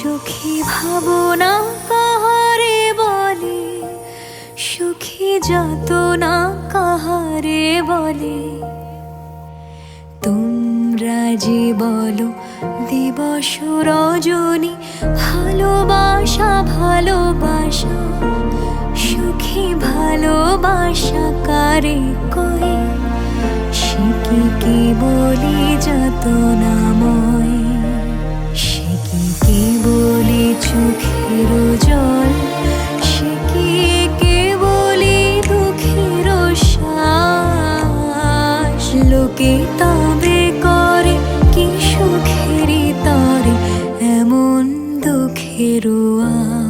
সুখী ভাবনা কাহারে বলে, সুখী যাতনা কাহারে বলে। তোমরা যে বলো দিবস রজনী, ভালোবাসা ভালোবাসা, সুখী ভালোবাসা কারে কয়? সে কি বলি যাতনাময়, সে কি বলি চোখের জল, সে কি বলি দুঃখের শ্বাস। লোকে তবে করে কি সুখেরই তরে এমন দুঃখের আশ।